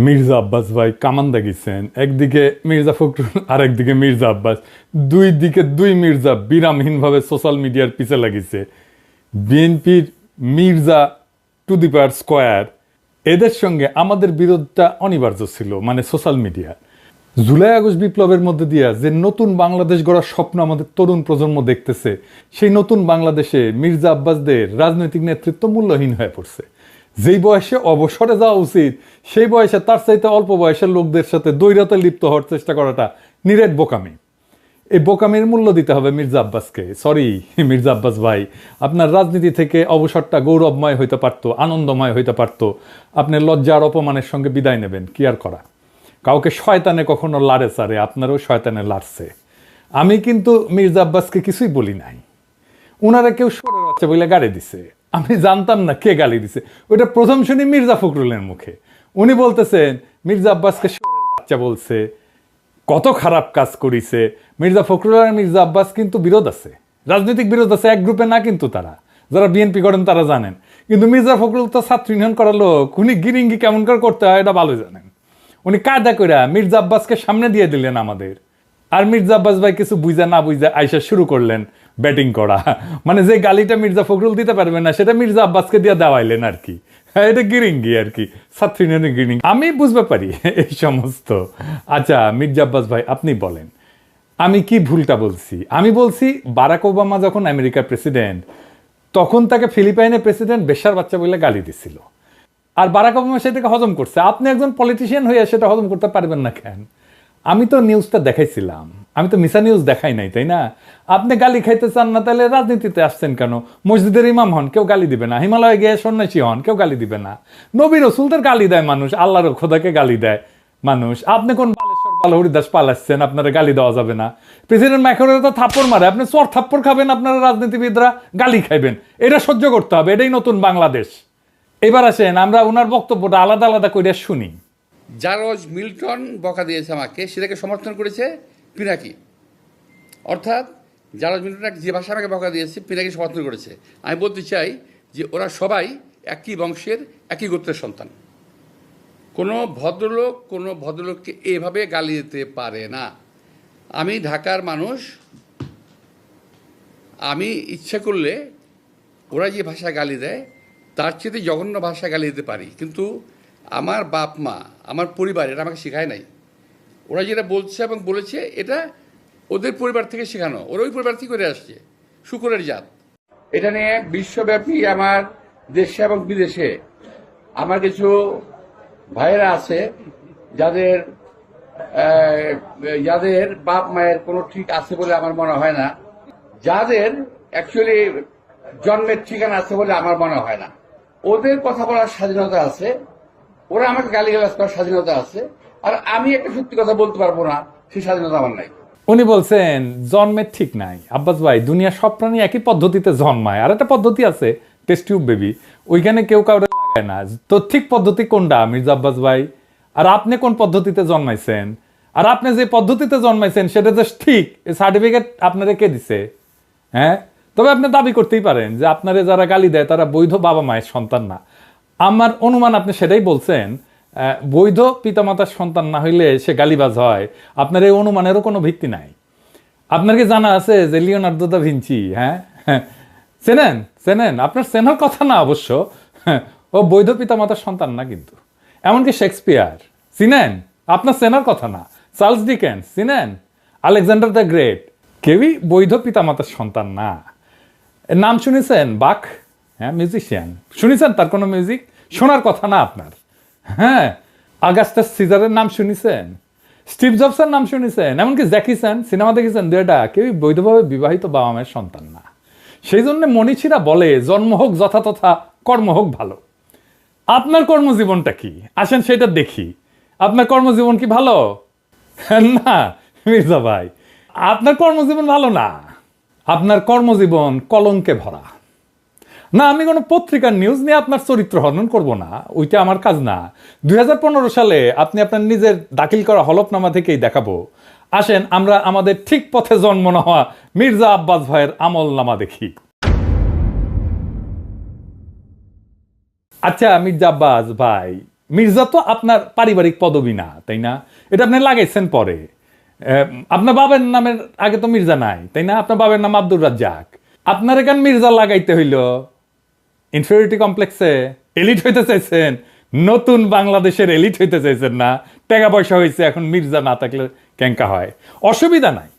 মির্জা আব্বাস ভাই কামান দাগিয়েছেন, একদিকে মির্জা ফখরুল আর একদিকে মির্জা আব্বাস, দুই দিকে দুই মির্জা বিরামহীনভাবে সোশ্যাল মিডিয়ার পিছে লাগিয়েছে। বিএনপির Mirza to the power square, এদের সঙ্গে আমাদের বিরোধটা অনিবার্য ছিল, মানে সোশ্যাল মিডিয়া। জুলাই আগস্ট বিপ্লবের মধ্যে দিয়া যে নতুন বাংলাদেশ গড়ার স্বপ্ন আমাদের তরুণ প্রজন্ম দেখতেছে, সেই নতুন বাংলাদেশে মির্জা আব্বাসদের রাজনৈতিক নেতৃত্ব মূল্যহীন হয়ে পড়ছে। যেই বয়সে অবসরে যাওয়া উচিত, সেই বয়সে তার চাইতে অল্প বয়সের লোকদের সাথে দ্বৈরতে লিপ্ত হওয়ার চেষ্টা করাটা নিরেট বোকামি। এই বোকামির মূল্য দিতে হবে মির্জা আব্বাসকে। সরি মির্জা আব্বাস ভাই, আপনার রাজনীতি থেকে অবসরটা গৌরবময় হইতে পারত, আনন্দময় হইতে পারত। আপনি লজ্জার অপমানের সঙ্গে বিদায় নেবেন, কি আর করা। কাউকে শয়তানে কখনো লাড়ে চারে, আপনারও শয়তানে লাড়ছে। আমি কিন্তু মির্জা আব্বাসকে কিছুই বলি নাই। উনারা কেউ সরে বাচ্চা বলে গালি দিছে, আমি জানতাম না কে গালি দিছে। ওইটা প্রথম শুনি মির্জা ফখরুলের মুখে। উনি বলতেছেন মির্জা আব্বাসকে সরের বাচ্চা বলছে, কত খারাপ কাজ করিছে। মির্জা ফখরুল আর মির্জা আব্বাস কিন্তু বিরোধ আছে, রাজনৈতিক বিরোধ আছে, এক গ্রুপে না কিন্তু তারা। যারা বিএনপি করেন তারা জানেন। কিন্তু মির্জা ফখরুল তো ছাত্র ইউনিয়ন করার লোক, উনি গিরিঙ্গি কেমন করে করতে হয় এটা ভালো জানেন। উনি কায়দা কইরা মির্জা আব্বাসকে সামনে দিয়ে দিলেন আমাদের। আর মির্জা আব্বাস ভাই কিছু বুঝা না বুঝা আইসা শুরু করলেন ব্যাটিং করা। মানে যে গালিটা মির্জা ফখরুল দিতে পারবে না, সেটা মির্জা আব্বাসকে দিয়ে দেওয়াইলেন আর কি। এটা গিরিঙ্গি আর কি, ছাত্র ইউনিয়নের গিরিঙ্গি। আমি বুঝতে পারি এই সমস্ত। আচ্ছা মির্জা আব্বাস ভাই, আপনি বলেন আমি কি ভুলটা বলছি? আমি বলছি বারাক ওবামা যখন আমেরিকার প্রেসিডেন্ট, তখন তাকে ফিলিপাইনের প্রেসিডেন্ট বেশ্যার বাচ্চা বলে গালি দিছিল। আর বারাক ওবামা সেটাকে হজম করছে। আপনি একজন পলিটিশিয়ান হয়ে সেটা হজম করতে পারবেন না কেন? আমি তো নিউজটা দেখাইছিলাম, আমি তো মিশা নিউজ দেখাই নাই, তাই না? আপনি গালি খাইতে চান না, তাহলে রাজনীতিতে আসছেন কেন? মসজিদের ইমাম হন, কেউ গালি দিবে না। হিমালয়ে গিয়ে সন্ন্যাসী হন, কেউ গালি দিবে না। নবী রসুলদের গালি দেয় মানুষ, আল্লাহর খোদাকে গালি দেয় মানুষ। আপনি কোন বালেশ্বর বালহরিদাস পালাচ্ছেন, আপনারা গালি দেওয়া যাবে না? প্রেসিডেন্ট ম্যাকরনের তো থাপ্পড় মারে, আপনি চর থাপ্পড় খাবেন, আপনারা রাজনীতিবিদরা গালি খাইবেন। এটা সহ্য করতে হবে, এটাই নতুন বাংলাদেশ। এবার আসেন আমরা ওনার বক্তব্যটা আলাদা আলাদা করে শুনি। জারজ মিল্টন বকা দিয়েছে আমাকে, সেটাকে সমর্থন করেছে পিনাকি। অর্থাৎ জারজ মিল্টন যে ভাষা আমাকে বকা দিয়েছে, পিনাকি সমর্থন করেছে। আমি বলতে চাই যে ওরা সবাই একই বংশের, একই গোত্রের সন্তান। কোনো ভদ্রলোককে এভাবে গালি দিতে পারে না। আমি ঢাকার মানুষ, আমি ইচ্ছা করলে ওরা যে ভাষা গালি দেয় তার চেয়ে জঘন্য ভাষা গালি দিতে পারি। কিন্তু আমার বাপ মা, আমার পরিবার এটা আমাকে শেখায় নাই। ওরা যেটা বলছে এবং বলেছে, এটা ওদের পরিবার থেকে শেখানো, ওরা ওই পরিবার থেকে করে আসছে, শুকরের জাত। এটা নিয়ে বিশ্বব্যাপী আমার দেশে এবং বিদেশে আমার কিছু ভাইয়েরা আছে যাদের বাপ মায়ের কোনো ঠিক আছে বলে আমার মনে হয় না, যাদের অ্যাকচুয়ালি জন্মের ঠিকানা আছে বলে আমার মনে হয় না। ওদের কথা বলার স্বাধীনতা আছে, ওরা আমাকে গালিগালাজ করার স্বাধীনতা আছে, আর আমি একটা সত্যি কথা বলতে পারবো না, সেই স্বাধীনতা আমার নাই। উনি বলছেন জন্মের ঠিক নাই। আব্বাস ভাই, দুনিয়া সব প্রাণী একই পদ্ধতিতে জন্মায়। আর একটা পদ্ধতি আছে, টেস্ট টিউব বেবি, ওইখানে কেউ কাউরে লাগায় না। তো ঠিক পদ্ধতি কোনটা মির্জা আব্বাস ভাই? আর আপনি কোন পদ্ধতিতে জন্মাইছেন? আর আপনি যে পদ্ধতিতে জন্মাইছেন সেটা যে ঠিক, এই সার্টিফিকেট আপনারে কে দিছে? হ্যাঁ, তবে আপনি দাবি করতেই পারেন যে আপনারে যারা গালি দেয় তারা বৈধ বাবা মায়ের সন্তান না। আমার অনুমান আপনি সেটাই বলছেন, বৈধ পিতামাতার সন্তান না হইলে সে গালিবাজ হয়। আপনার এই অনুমানেরও কোনো ভিত্তি নাই। আপনার কি জানা আছে যে লিওনার্দো দা ভিঞ্চি, হ্যাঁ চেনেন? আপনার চেনার কথা না অবশ্য, ও বৈধ পিতামাতার সন্তান না কিন্তু। এমনকি শেক্সপিয়ার চিনেন? আপনার চেনার কথা না। চার্লস ডিকেন্স চিনেন? আলেকজান্ডার দ্য গ্রেট, কেউই বৈধ পিতামাতার সন্তান না। এর নাম শুনেছেন? বাক, হ্যাঁ, মিউজিশিয়ান, শুনেছেন তার কোনো মিউজিক? শোনার কথা না আপনার। হ্যাঁ, আগাস্টাস সিজারের নাম শুনেছেন? স্টিভ জবসের নাম শুনেছেন? এমনকি জ্যাকি চ্যান সিনেমা দেখেছেন? দুইটা কেউই বৈধভাবে বিবাহিত বাবা মায়ের সন্তান না। সেই জন্য মনীষীরা বলে জন্ম হোক যথাতথা, কর্ম হোক ভালো। আপনার কর্মজীবনটা কি আসেন সেটা দেখি। আপনার কর্মজীবন কি ভালো? না মির্জা ভাই, আপনার কর্মজীবন ভালো না। আপনার কর্মজীবন কলঙ্কে ভরা। না, আমি কোনো পত্রিকার নিউজ নিয়ে আপনার চরিত্র হনন করব না, ওইটা আমার কাজ না। 2015 সালে আপনি আপনার নিজের দাখিল করা হলফনামা থেকেই দেখাবো। আসেন আমরা আমাদের ঠিক পথে জন্ম নেওয়া মির্জা আব্বাস ভাইয়ের আমল নামা দেখি। আচ্ছা মির্জা আব্বাস ভাই, মির্জা তো আপনার পারিবারিক পদবি না, তাই না? এটা আপনি লাগাইছেন পরে। আপনার বাবার নামের আগে তো মির্জা নাই, তাই না? আপনার বাবার নাম আব্দুর রাজ্জাক। আপনার এখান মির্জা লাগাইতে হইল ইনফেরিয়রিটি কমপ্লেক্সে। এলিট হইতে চাইছেন, নতুন বাংলাদেশের এলিট হইতে চাইছেন না? টাকা পয়সা হয়েছে, এখন মির্জা না থাকলে ক্যাঙ্কা হয়, অসুবিধা নাই।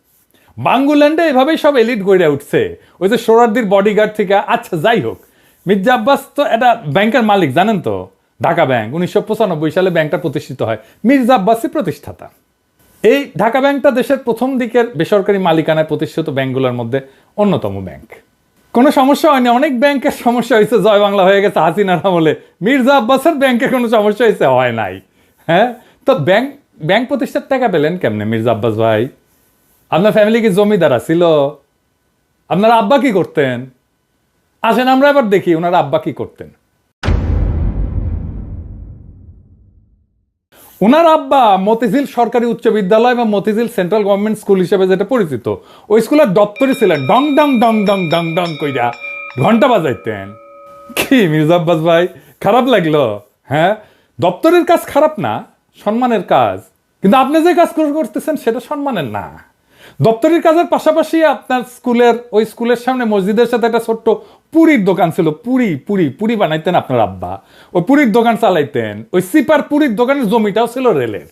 বাঙ্গুল্যান্ডে এভাবেই সব এলিট গড়ে উঠছে, ওই যে সোহরাওয়ার্দীর বডিগার্ড থেকে। আচ্ছা যাই হোক, মির্জা আব্বাস তো একটা ব্যাংকের মালিক, জানেন তো? ঢাকা ব্যাংক 1995 সালে ব্যাংকটা প্রতিষ্ঠিত হয়, মির্জা আব্বাসই প্রতিষ্ঠাতা। এই ঢাকা ব্যাংকটা দেশের প্রথম দিকের বেসরকারি মালিকানায় প্রতিষ্ঠিত ব্যাংকগুলোর মধ্যে অন্যতম ব্যাংক। কোনো সমস্যা হয়নি, অনেক ব্যাংকের সমস্যা হয়েছে, জয় বাংলা হয়ে গেছে হাসিনার আমলে। মির্জা আব্বাসের ব্যাংকের কোনো সমস্যা হয়েছে? হয় নাই। হ্যাঁ, তো ব্যাংক প্রতিষ্ঠার টাকা পেলেন কেমনে মির্জা আব্বাস ভাই? আপনার ফ্যামিলি কি জমিদার ছিল? আপনার আব্বা কি করতেন? আসেন আমরা এবার দেখি ওনার আব্বা কি করতেন। ওনার আব্বা মতিঝিল সরকারি উচ্চ বিদ্যালয় বা মতিঝিল সেন্ট্রাল গভর্নমেন্ট স্কুল হিসেবে যেটা পরিচিত, ওই স্কুলের দপ্তরই ছিলেন। ডং ডং ডং ডং ডং ডং কইরা ঘন্টা বাজাইতেন। কি মির্জা আব্বাস ভাই, খারাপ লাগলো? হ্যাঁ, দপ্তরের কাজ খারাপ না, সম্মানের কাজ। কিন্তু আপনি যে কাজ করতেছেন সেটা সম্মানের না। দপ্তরের কাজের পাশাপাশি আপনার ওই স্কুলের সামনে মসজিদের সাথে একটা ছোট্ট পুরীর দোকান ছিল। পুরি বানাইতেন আপনার আব্বা, ওই পুরীর দোকান চালাইতেন। ওই সিপার পুরীর দোকানের জমিটাও ছিল রেলের।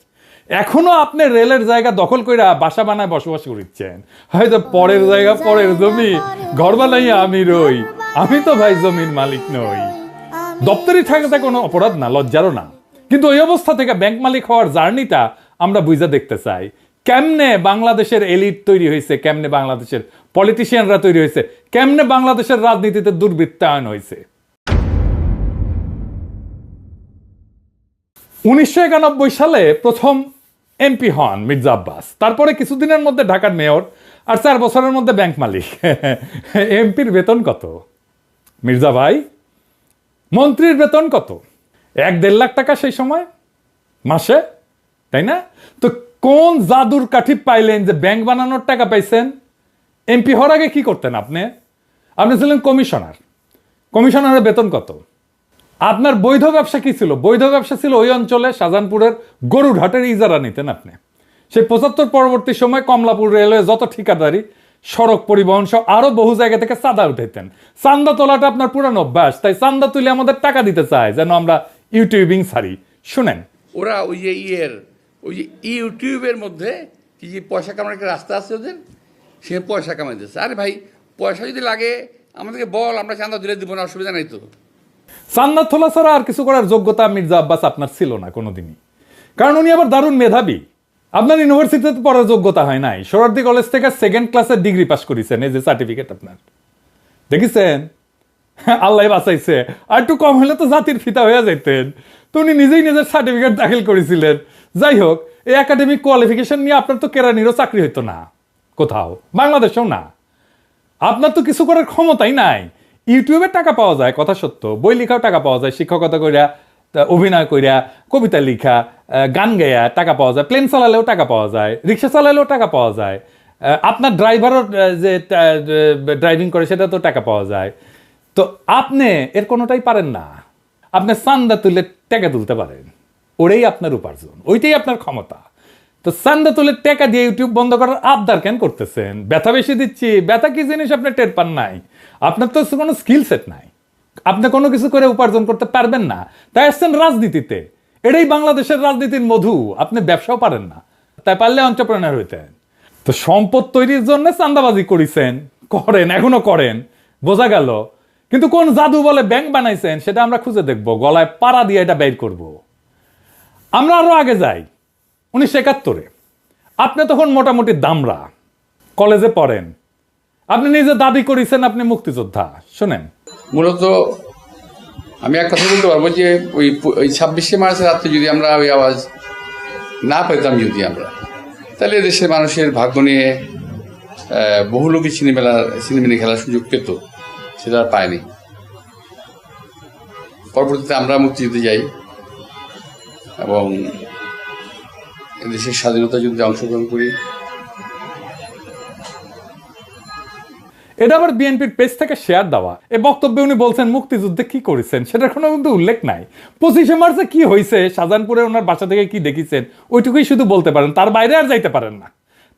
এখনো আপনি রেলের জায়গা দখল করে বাসা বানায় বসবাস করছেন। হয়তো পরের জায়গা, পরের জমি, ঘর বানাইয়া আমি রই, আমি তো ভাই জমির মালিক নই। দপ্তরি থাকাটা কোনো অপরাধ না, লজ্জারও না। কিন্তু ওই অবস্থা থেকে ব্যাংক মালিক হওয়ার জার্নিটা আমরা বুঝে দেখতে চাই। কেমনে বাংলাদেশের এলিট তৈরি হয়েছে, কেমনে বাংলাদেশের পলিটিশিয়ানরা তৈরি হয়েছে, কেমনে বাংলাদেশের রাজনীতিতে দুর্বৃত্তায়ন হয়েছে। 1991 সালে প্রথম এমপি হন মির্জা আব্বাস। তারপরে কিছুদিনের মধ্যে ঢাকার মেয়র, আর 4 বছরের মধ্যে ব্যাংক মালিক। এমপির বেতন কত মির্জা ভাই? মন্ত্রীর বেতন কত? 1-1.5 লাখ টাকা সেই সময় মাসে, তাই না? তো কোন জাদুর কাঠি পাইলেন যে ব্যাংক বানানোর টাকা পাইছেন? এমপি হওয়ার আগে কি করতেন আপনি? আপনি ছিলেন কমিশনার। কমিশনারের বেতন কত? আপনার বৈধ ব্যবসা কি ছিল? বৈধ ব্যবসা ছিল ওই অঞ্চলে শাহজাহানপুরের গরুরহাটের ইজারা নিতেন আপনি। সেই 75 পরবর্তী সময় কমলাপুর রেলওয়ে যত ঠিকাদারি, সড়ক পরিবহন সহ আরো বহু জায়গা থেকে চাঁদা উঠাইতেন। চান্দা তোলাটা আপনার পুরানো অভ্যাস, তাই চান্দা তুলে আমাদের টাকা দিতে চায় যেন আমরা ইউটিউবিং ছাড়ি। শুনেন, ওরা ওই যে ইউটিউবের মধ্যে কি যে পয়সা কামানোর একটা রাস্তা আছে ওদের, সে পয়সা কামাইতেছে। আরে ভাই, পয়সা যদি লাগে আমাদেরকে বল, আমরা চাঁদা দিলে দিব না, অসুবিধা নাই তো। চান্দা তোলা ছাড়া আর কিছু করার যোগ্যতা মির্জা আব্বাস আপনার ছিল না কোনোদিনই। কারণ উনি আবার দারুণ মেধাবী। আপনার ইউনিভার্সিটিতে পড়ার যোগ্যতা হয় নাই। সোহরাওয়ার্দী কলেজ থেকে 2nd ক্লাসের ডিগ্রি পাস করেছেন, এই যে সার্টিফিকেট আপনার, দেখেছেন? আল্লাহ বাঁচাইছে, আর একটু কম হলে তো জাতির ফিতা হয়ে যেতেন। তো উনি নিজেই নিজের সার্টিফিকেট দাখিল করেছিলেন। যাই হোক, এই একাডেমিক কোয়ালিফিকেশন নিয়ে আপনার তো কেরানিরও চাকরি হইতো না কোথাও, বাংলাদেশেও না। আপনার তো কিছু করার ক্ষমতাই নাই। ইউটিউবে টাকা পাওয়া যায়, কথা সত্য, বই লেখাও টাকা পাওয়া যায়, শিক্ষকতা কইরা, অভিনয় কইরা, কবিতা লেখা, গান গায়া টাকা পাওয়া যায়, প্লেন চালালেও টাকা পাওয়া যায়, রিক্সা চালালেও টাকা পাওয়া যায়, আপনার ড্রাইভারও যে ড্রাইভিং করে সেটা তো টাকা পাওয়া যায়। তো আপনি এর কোনোটাই পারেন না। আপনি চান্দা তুলে টাকা তুলতে পারেন, ওটাই আপনার উপার্জন, ওইটাই আপনার ক্ষমতা। তো চান্দা তুলে টাকা দিয়ে ইউটিউব বন্ধ করার আবদার কেন করতেছেন? ব্যথা বেশি দিচ্ছি, ব্যথা কি জিনিস আপনি টের পান নাই? আপনার তো কোনো স্কিল সেট নাই, আপনি কোনো কিছু করে উপার্জন করতে পারবেন না, তাই আসছেন রাজনীতিতে। এটাই বাংলাদেশের রাজনীতির মধু। আপনি ব্যবসাও পারেন না, তাই পারলে এন্টারপ্রেনার হইতেন। তো সম্পদ তৈরির জন্য চান্দাবাজি করেছেন, করেন, এখনো করেন, বোঝা গেল। কিন্তু কোন জাদু বলে ব্যাংক বানাইছেন সেটা আমরা খুঁজে দেখবো, গলায় পাড়া দিয়ে এটা বের করব। আমরা আরো আগে যাই, 1971-এ আপনি তখন মোটামুটি দামরা, কলেজে পড়েন, আপনি নিজে দাবি করেছেন আপনি মুক্তিযোদ্ধা। শোনেন, মূলত আমি এক কথা বলতে পারবো যে ওই 26শে মার্চের রাত্রে যদি আমরা ওই আওয়াজ না পেতাম, যদি আমরা, তাহলে দেশের মানুষের ভাগ্য নিয়ে বহু লোকই সিনেমিনি খেলার সুযোগ পেত, সেটা আর পায়নি। পরবর্তীতে আমরা মুক্তিযুদ্ধে যাই এবং দেশের স্বাধীনতা যুদ্ধে অংশগ্রহণ করি। এটা আবার বিএনপির পেজ থেকে শেয়ার দেওয়া। এই বক্তব্যে উনি বলছেন মুক্তিযুদ্ধে কি করেছেন সেটার কোনো কিন্তু উল্লেখ নাই। 25শে মার্চে কি হয়েছে, শাহজাহানপুরে ওনার বাসা থেকে কি দেখেছেন, ওইটুকুই শুধু বলতে পারেন, তার বাইরে আর যাইতে পারেন না।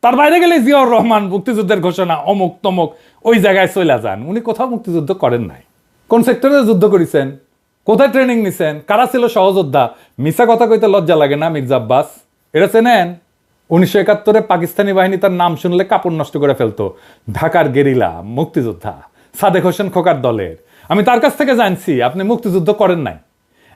তার বাইরে গেলে জিয়াউর রহমান মুক্তিযুদ্ধের ঘোষণা অমুক তমুক ওই জায়গায় চলে যান। উনি কোথাও মুক্তিযুদ্ধ করেন নাই। কোন সেক্টরে যুদ্ধ করেছেন, কোথায় ট্রেনিং নিছেন, কারা ছিল সহযোদ্ধা, মিছা কথা কইতে লজ্জা লাগে না মির্জা আব্বাস? এটা চেনেন? 1971-এ পাকিস্তানি বাহিনী তার নাম শুনলে কাপড় নষ্ট করে ফেলতো। ঢাকার গেরিলা মুক্তিযোদ্ধা সাদেক হোসেন খোকার দলের। আমি তার কাছ থেকে জানছি আপনি মুক্তিযুদ্ধ করেন নাই।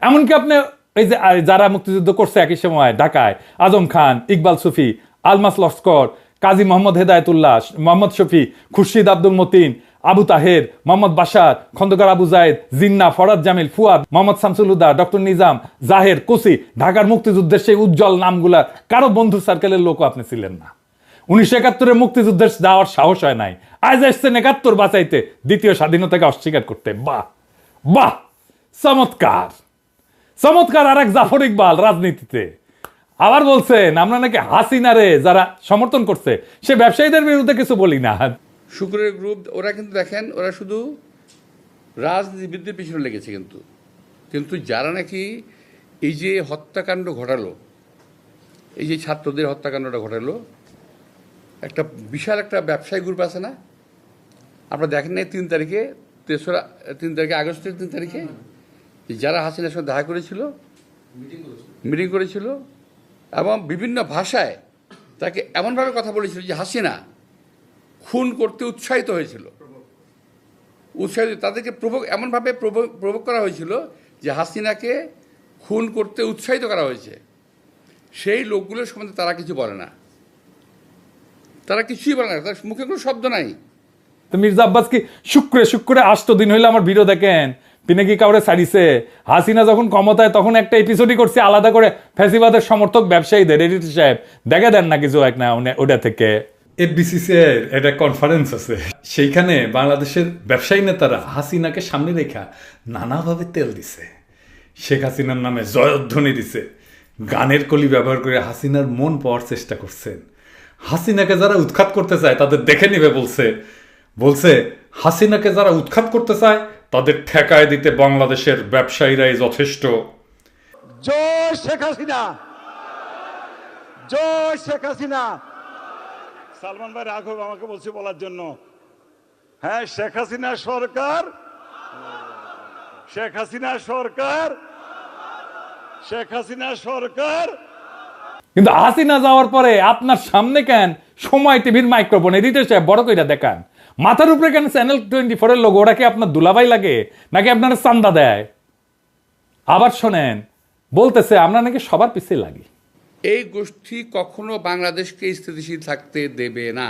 এমনকি আপনি এই যে যারা মুক্তিযুদ্ধ করছে একই সময় ঢাকায়, আজম খান, ইকবাল সুফি, আলমাস লস্কর, কাজী মোহাম্মদ হেদায়েতুল্লাহ, মোহাম্মদ শফি, খুরশিদ আব্দুল মতিন, আবু তাহের, মোহাম্মদ বাশার, খন্দকার আবু জায়েদ, জিন্না, ফরাদ জামিল, ফুয়াদ, মোহাম্মদ শামসুল হুদা, ডক্টর নিজাম, জাহের, কোসি, ঢাকার মুক্তিযুদ্ধের সেই উজ্জ্বল নামগুলা কারো বন্ধু সার্কেলের লোকও আপনি ছিলেন না। 1971-এ মুক্তিযুদ্ধের যাওয়ার সাহস হয় নাই, আজ আসছেন 71 বাঁচাইতে, দ্বিতীয় স্বাধীনতাকে অস্বীকার করতে। বাহ বাহ, চমৎকার চমৎকার। আর এক জাফর ইকবাল রাজনীতিতে আবার বলছেন আমরা নাকি হাসিনারে যারা সমর্থন করছে সে ব্যবসায়ীদের বিরুদ্ধে কিছু বলি না। শুক্রের গ্রুপ ওরা কিন্তু দেখেন, ওরা শুধু রাজনীতিবিদদের পিছনে লেগেছে, কিন্তু যারা নাকি এই যে হত্যাকাণ্ড ঘটালো, এই যে ছাত্রদের হত্যাকাণ্ডটা ঘটালো, একটা বিশাল একটা ব্যবসায়ী গ্রুপ আছে না, আপনারা দেখেন নাই 3 তারিখে, 3 তারিখে আগস্টের 3 তারিখে যারা হাসিনার সঙ্গে দেখা করেছিল, মিটিং করেছিল এবং বিভিন্ন ভাষায় তাকে এমনভাবে কথা বলেছিল যে হাসিনা খুন করতে উৎসাহিত হয়েছিল, তাদেরকে এমনভাবে প্রভোগ করা হয়েছিল যে হাসিনাকে খুন করতে উৎসাহিত করা হয়েছে। সেই লোকগুলোর সম্বন্ধে তারা কিছু বলে না, তারা কিছুই বলে না, তার মুখে কোনো শব্দ নাই। তো মির্জা আব্বাস কি শুক্রে 8 দিন হইলে আমার ভিডিও দেখেন, তিনি কি কাউরে ছাড়িছে? হাসিনা যখন ক্ষমতায় তখন একটা এপিসোডই করছে আলাদা করে ফ্যাসিবাদের সমর্থক ব্যবসায়ীদের, এডিটর সাহেব দেখে দেন না কিছু এক না ওটা থেকে। এফবিসিসির একটা কনফারেন্স আছে, সেইখানে বাংলাদেশের ব্যবসায়ী নেতারা হাসিনাকে সামনে রেখা নানাভাবে তেল দিছে, শেখ হাসিনার নামে জয়ধ্বনি দিছে, গানের কলি ব্যবহার করে হাসিনার মন পাওয়ার চেষ্টা করছেন। হাসিনাকে যারা উৎখাত করতে চায় তাদের দেখে নিবে বলছে হাসিনাকে যারা উৎখাত করতে চায় তাদের ঠেকায় দিতে বাংলাদেশের ব্যবসায়ীরাই যথেষ্ট। জয় শেখ হাসিনা, জয় শেখ হাসিনা। সালমান ভাই রাঘব আমাকে বলছে বলার জন্য, হ্যাঁ শেখ হাসিনা সরকার, শেখ হাসিনা সরকার, শেখ হাসিনা সরকার। কিন্তু হাসিনা যাওয়ার পরে আপনার সামনে কেন সময় টিভির মাইক্রোফোন এডিটর সাহেব বড় কইরা দেখান, মাথার উপরে কেন চ্যানেল 24-এর লোগো? ওরা কি আপনার দুলাভাই লাগে নাকি আপনার চান্দা দেয়? আবার শোনেন বলতেছে আমরা নাকি সবার পিছিয়ে লাগি। এই গোষ্ঠী কখনো বাংলাদেশকে স্থিতিশীল থাকতে দেবে না,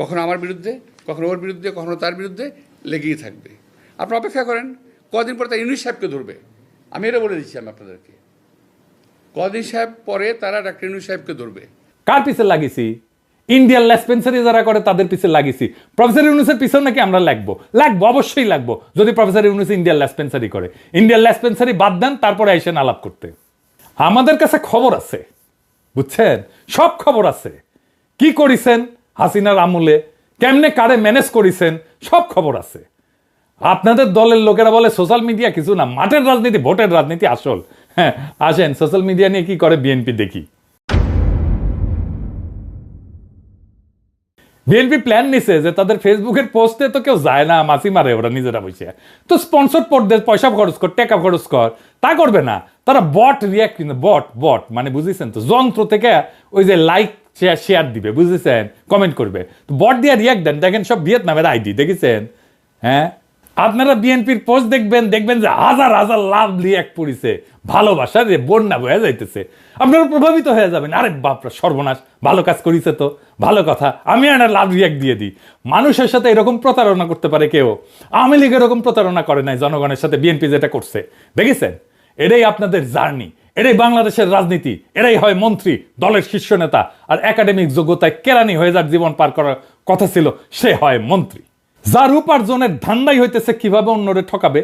কখনো আমার বিরুদ্ধে, কখনো ওর বিরুদ্ধে, কখনো তার বিরুদ্ধে লেগেই থাকবে। আপনারা অপেক্ষা করেন, কদিন পরে তারা ইউনূস সাহেবকে ধরবে। আমি এটা বলে দিচ্ছি আমি আপনাদেরকে, কদিন সাহেব পরে তারা ডাক্তার ইউনূস সাহেবকে ধরবে। কার পিছে লাগিয়েছি? ইন্ডিয়ান লেসপেন্সারি যারা করে তাদের পিছে লাগিয়েছি। প্রফেসর ইউনূসের পিছেও নাকি আমরা লাগবো, অবশ্যই লাগবো যদি প্রফেসর ইউনূস ইন্ডিয়ান লেসপেন্সারি করে। ইন্ডিয়ান লেসপেন্সারি বাদ দেন, তারপরে আইসেন আলাপ করতে। আমাদের কাছে খবর আছে, বুঝছেন, সব খবর আছে। কি করিছেন হাসিনার আমলে, কেমনে কারে ম্যানেজ করিছেন, সব খবর আছে। আপনাদের দলের লোকেরা বলে সোশ্যাল মিডিয়া কিছু না, মাঠের রাজনীতি, ভোটের রাজনীতি আসল। হ্যাঁ আসেন সোশ্যাল মিডিয়া নিয়ে কি করে বিএনপি দেখি। বিএনপি প্ল্যান নিছে যে তাদের ফেসবুকের পোস্টে তো কেউ যায় না, মাসি মারে ওরা নিজেরা বসে, তো স্পন্সর পড়তে পয়সা খরচ কর, টাকা খরচ কর, তা করবে না তারা। বট রিয়াক্ট, কিন্তু বট মানে বুঝেছেন তো, যন্ত্র থেকে ওই যে লাইক শেয়ার দিবে, বুঝেছেন, কমেন্ট করবে, তো বট দিয়ে রিয়াক্ট দেন। দেখেন সব ভিয়েতনামের আইডি দেখেছেন। হ্যাঁ আপনারা বিএনপির পোস্ট দেখবেন যে হাজার হাজার লাভ রিয়াক্ট পড়িছে, ভালোবাসা রে বন্যা বয়ে যাইতেছে, আপনারা প্রভাবিত হয়ে যাবেন। আরে বাপরা সর্বনাশ, ভালো কাজ করিছে তো, ভালো কথা, আমি একটা লাভ রিয়াক্ট দিয়ে দিই। মানুষের সাথে এরকম প্রতারণা করতে পারে কেউ? আওয়ামী লীগ এরকম প্রতারণা করে নাই জনগণের সাথে, বিএনপি যেটা করছে দেখেছেন। এটাই আপনাদের জার্নি, এটাই বাংলাদেশের রাজনীতি, এটাই হয় মন্ত্রী, দলের শীর্ষ নেতা, আর একাডেমিক যোগ্যতায় কেরানি হয়ে যার জীবন পার করার কথা ছিল সে হয় মন্ত্রী, যার উপার্জনের ধান্দাই হইতেছে কিভাবে অন্যরে ঠকাবে,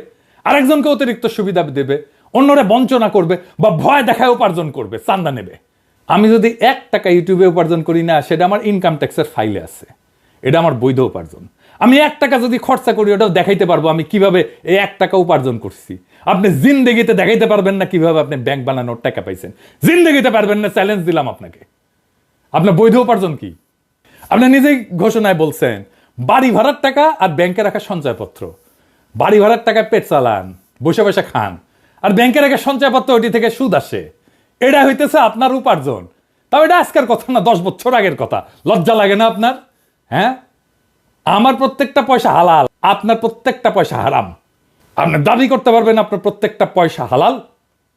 আরেকজনকে অতিরিক্ত সুবিধা দেবে, অন্যরে বঞ্চনা করবে বা ভয় দেখায় উপার্জন করবে, চান্দা নেবে। আমি যদি 1 টাকা ইউটিউবে উপার্জন করি না, সেটা আমার ইনকাম ট্যাক্সের ফাইলে আছে, এটা আমার বৈধ উপার্জন। আমি 1 টাকা যদি খরচা করি ওটাও দেখাইতে পারবো আমি কিভাবে এই 1 টাকা উপার্জন করছি। আপনি জিন্দেগিতে দেখাইতে পারবেন না কিভাবে আপনি ব্যাংক বানানোর টাকা পাইছেন, জিন্দেগিতে পারবেন না, চ্যালেঞ্জ দিলাম আপনাকে। আপনার বৈধ উপার্জন কি? আপনি নিজেই ঘোষণায় বলছেন বাড়ি ভাড়ার টাকা আর ব্যাংকে রাখা সঞ্চয়পত্র। বাড়ি ভাড়ার টাকায় পেট চালান, বসে বসে খান, আর ব্যাংকে রাখা সঞ্চয়পত্র ওইটি থেকে সুদ আসে। এটা হইতেছে আপনার উপার্জন। তাও এটা আজকের কথা না, 10 বছর আগের কথা। লজ্জা লাগে না আপনার? হ্যাঁ, আমার প্রত্যেকটা পয়সা হালাল, আপনার প্রত্যেকটা পয়সা হারাম। আপনি দাবি করতে পারবেন আপনার প্রত্যেকটা পয়সা হালাল?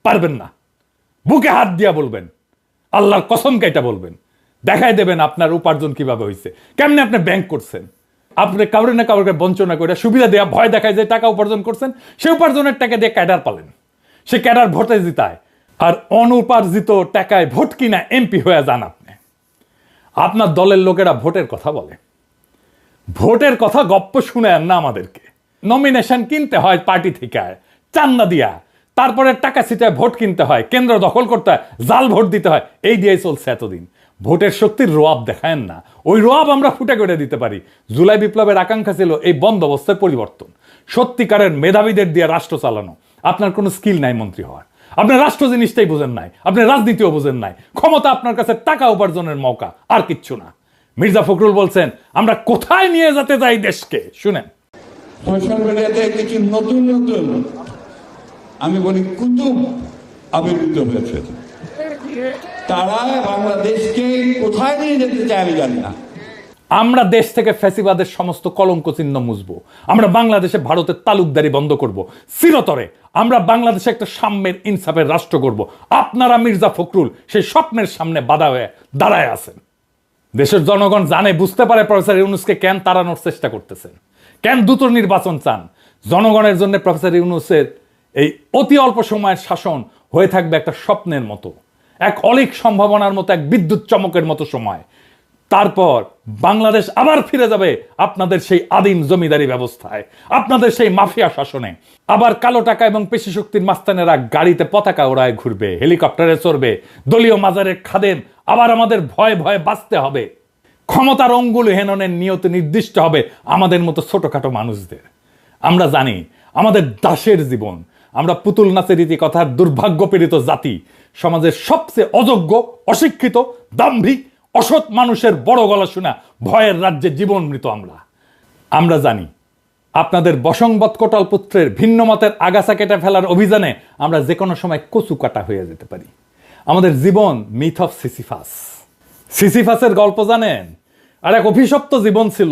পারবেন না। বুকে হাত দিয়া বলবেন, আল্লাহর কসম কাইটা বলবেন, দেখাই দেবেন আপনার উপার্জন কিভাবে হয়েছে, কেমনে আপনি ব্যাংক করছেন। আপনি কাউরে না কাউকে বঞ্চনা করে সুবিধা দেওয়া ভয় দেখায় যে টাকা উপার্জন করছেন, সে উপার্জনের টাকা দিয়ে ক্যাডার পালেন, সে ক্যাডার ভোটে জিতায়, আর অনুপার্জিত টাকায় ভোট কিনা এমপি হয়ে যান আপনি। আপনার দলের লোকেরা ভোটের কথা বলে, ভোটের কথা গপ্প শুনে না আমাদেরকে। নমিনেশন কিনতে হয় পার্টি থেকে চান্দা দিয়া, তারপরে টাকা ছিটায় ভোট কিনতে হয়, কেন্দ্র দখল করতে হয়, জাল ভোট দিতে হয়, এই দিয়েই চলছে এতদিন। ভোটের শক্তির রোয়াব দেখায়েন না, ওই রোয়াব আমরা ফুটে করে দিতে পারি। জুলাই বিপ্লবের আকাঙ্ক্ষা ছিল এই বন্দোবস্তের পরিবর্তন, সত্যিকারের মেধাবীদের দিয়ে রাষ্ট্র চালানো। আপনার কোনো স্কিল নাই মন্ত্রী হওয়ার, আপনার রাষ্ট্র জিনিসটাই বোঝেন নাই, আপনি রাজনীতিও বোঝেন নাই। ক্ষমতা আপনার কাছে টাকা উপার্জনের মৌকা, আর কিচ্ছু না। মির্জা ফখরুল বলছেন আমরা কোথায় নিয়ে যেতে চাই দেশকে, শুনেন। সোশ্যাল মিডিয়াতে কিছু নতুন নতুন আমি বলি কুতুব আবির্ভূত হয়েছে। তারা বাংলাদেশকে কোথায় নিয়ে যেতে চায় আমি জানি না। আমরা দেশ থেকে ফ্যাসিবাদের সমস্ত কলঙ্ক চিহ্ন মুছবো, আমরা বাংলাদেশে ভারতের তালুকদারি বন্ধ করব চিরতরে, আমরা বাংলাদেশে একটা সাম্যের ইনসাফের রাষ্ট্র করব। আপনারা মির্জা ফখরুল সেই স্বপ্নের সামনে বাধা হয়ে দাঁড়ায় আছেন। দেশের জনগণ জানে, বুঝতে পারে প্রফেসর ইউনূসকে কেন তাড়ানোর চেষ্টা করতেছেন, কেন দ্রুত নির্বাচন চান। জনগণের জন্য প্রফেসর ইউনূসের এই অতি অল্প সময়ের শাসন হয়ে থাকবে একটা স্বপ্নের মতো, এক অলিক সম্ভাবনার মতো, এক বিদ্যুৎ চমকের মতো সময়। তারপর বাংলাদেশ আবার ফিরে যাবে আপনাদের সেই আদিম জমিদারি ব্যবস্থায়, আপনাদের সেই মাফিয়া শাসনে। আবার কালো টাকা এবং পেশি শক্তির মাস্তানেরা গাড়িতে পতাকা ওড়ায় ঘুরবে, হেলিকপ্টারে চড়বে, দলীয় মাজারের খাদেম আবার আমাদের ভয়ে ভয়ে বাঁচতে হবে। ক্ষমতার অঙ্গুল হেননের নিয়ত নির্দিষ্ট হবে আমাদের মতো ছোটখাটো মানুষদের। আমরা জানি আমাদের দাসের জীবন, আমরা পুতুল নাচের রীতি কথার দুর্ভাগ্যপীড়িত জাতি, সমাজের সবচেয়ে অযোগ্য, অশিক্ষিত, দাম্ভিক, অসৎ মানুষের বড় গলা শোনা ভয়ের রাজ্যে জীবন মৃত আমরা জানি আপনাদের বসংবৎ কোটাল পুত্রের ভিন্ন মতের আগাছা কেটে ফেলার অভিযানে আমরা যে কোনো সময় কচু কাটা হয়ে যেতে পারি। আমাদের জীবন মিথ অফ সিসিফাস। সিসিফাসের গল্প জানেন? আর এক অভিশপ্ত জীবন ছিল,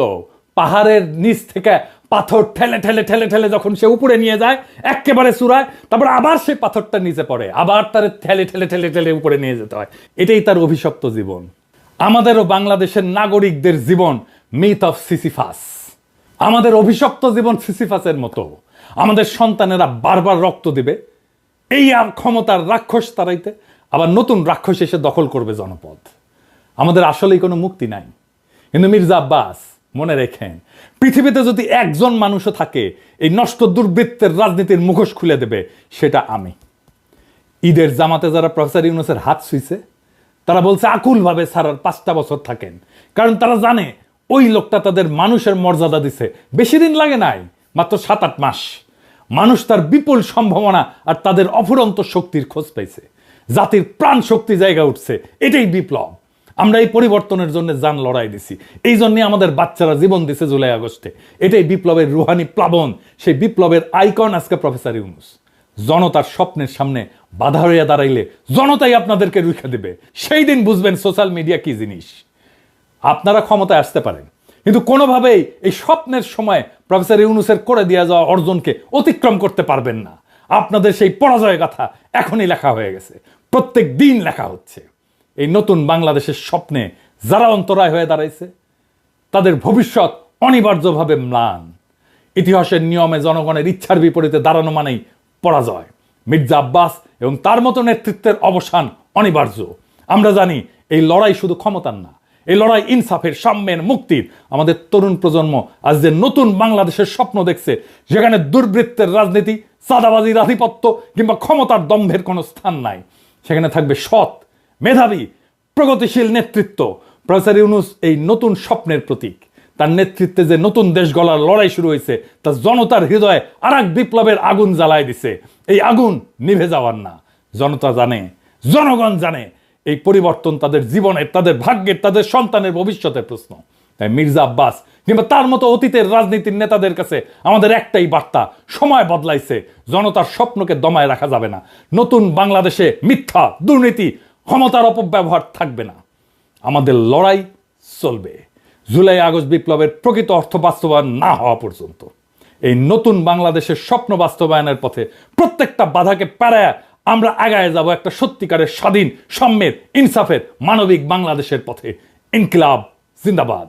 পাহাড়ের নিচ থেকে পাথর ঠেলে ঠেলে ঠেলে ঠেলে যখন সে উপরে নিয়ে যায় একেবারে চূড়ায়, তারপর আবার সেই পাথরটা নিচে পড়ে, আবার তার ঠেলে ঠেলে ঠেলে ঠেলে উপরে নিয়ে যেতে হয়। এটাই তার অভিশপ্ত জীবন। আমাদেরও বাংলাদেশের নাগরিকদের জীবন মিথ অফ সিসিফাস। আমাদের অভিশপ্ত জীবন সিসিফাসের মতো। আমাদের সন্তানেরা বারবার রক্ত দিবে এই আর ক্ষমতার রাক্ষস তাড়াইতে, আবার নতুন রাক্ষস এসে দখল করবে জনপদ। আমাদের আসলেই কোনো মুক্তি নাই। কিন্তু মির্জা আব্বাস, মনে রেখেন, পৃথিবীতে যদি একজন মানুষও থাকে এই নষ্ট দুর্বৃত্তের রাজনীতির মুখোশ খুলে দেবে, সেটা আমি। ঈদের জামাতে যারা প্রফেসর ইউনূসের হাত ছুঁইছে, তারা বলছে আকুলভাবে স্যার আর 5টা বছর থাকেন, কারণ তারা জানে ওই লোকটা তাদের মানুষের মর্যাদা দিছে। বেশি দিন লাগে নাই, মাত্র 7-8 মাস। মানুষ তার বিপুল সম্ভাবনা আর তাদের অফুরন্ত শক্তির খোঁজ পাইছে, জাতির প্রাণ শক্তি জায়গা উঠছে। এটাই বিপ্লব। আমরা এই পরিবর্তনের জন্য জান লড়াই দিছি, এই জন্য আমাদের বাচ্চারা জীবন দিছে জুলাই আগস্টে। এটাই বিপ্লবের রুহানি প্লাবন, সেই বিপ্লবের আইকন আজকে প্রফেসর ইউনূস। জনতার স্বপ্নের সামনে বাধা হইয়া দাঁড়াইলে জনতাই আপনাদেরকে রুখে দেবে। সেই দিন বুঝবেন সোশ্যাল মিডিয়া কি জিনিস। আপনারা ক্ষমতায় আসতে পারেন, কিন্তু কোনোভাবেই এই স্বপ্নের সময় প্রফেসর ইউনূসের করে দেওয়া যাওয়া অর্জনকে অতিক্রম করতে পারবেন না। আপনাদের সেই পরাজয় গাথা এখনই লেখা হয়ে গেছে, প্রত্যেক দিন লেখা হচ্ছে। এই নতুন বাংলাদেশের স্বপ্নে যারা অন্তরায় হয়ে দাঁড়াইছে, তাদের ভবিষ্যৎ অনিবার্যভাবে ম্লান। ইতিহাসের নিয়মে জনগণের ইচ্ছার বিপরীতে দাঁড়ানো মানেই পরাজয়। মির্জা আব্বাস এবং তার মতো নেতৃত্বের অবসান অনিবার্য। আমরা জানি এই লড়াই শুধু ক্ষমতার না, এই লড়াই ইনসাফের, সাম্যের, মুক্তির। আমাদের তরুণ প্রজন্ম আজ যে নতুন বাংলাদেশের স্বপ্ন দেখছে, যেখানে দুর্বৃত্তের রাজনীতি, চাঁদাবাজির আধিপত্য কিংবা ক্ষমতার দম্ভের কোনো স্থান নাই, সেখানে থাকবে সৎ, মেধাবী, প্রগতিশীল নেতৃত্ব। প্রফেসর ইউনূস এই নতুন স্বপ্নের প্রতীক। তার নেতৃত্বে যে নতুন দেশ গড়ার লড়াই শুরু হয়েছে, তা জনতার হৃদয়ে আর এক বিপ্লবের আগুন জ্বালায় দিছে। এই আগুন নিভে যাওয়ার না। জনতা জানে, জনগণ জানে, এই পরিবর্তন তাদের জীবনের, তাদের ভাগ্যের, তাদের সন্তানের ভবিষ্যতের প্রশ্ন। তাই মির্জা আব্বাস কিংবা তার মতো অতীতের রাজনীতির নেতাদের কাছে আমাদের একটাই বার্তা: সময় বদলাইছে, জনতার স্বপ্নকে দমায় রাখা যাবে না। নতুন বাংলাদেশে মিথ্যা, দুর্নীতি, ক্ষমতার অপব্যবহার থাকবে না। আমাদের লড়াই চলবে জুলাই আগস্ট বিপ্লবের প্রকৃত অর্থ বাস্তবায়ন না হওয়া পর্যন্ত। এই নতুন বাংলাদেশের স্বপ্ন বাস্তবায়নের পথে প্রত্যেকটা বাধাকে পেরায়া আমরা আগায় যাব একটা সত্যিকারের স্বাধীন, সাম্যের, ইনসাফের, মানবিক বাংলাদেশের পথে। ইনকিলাব জিন্দাবাদ।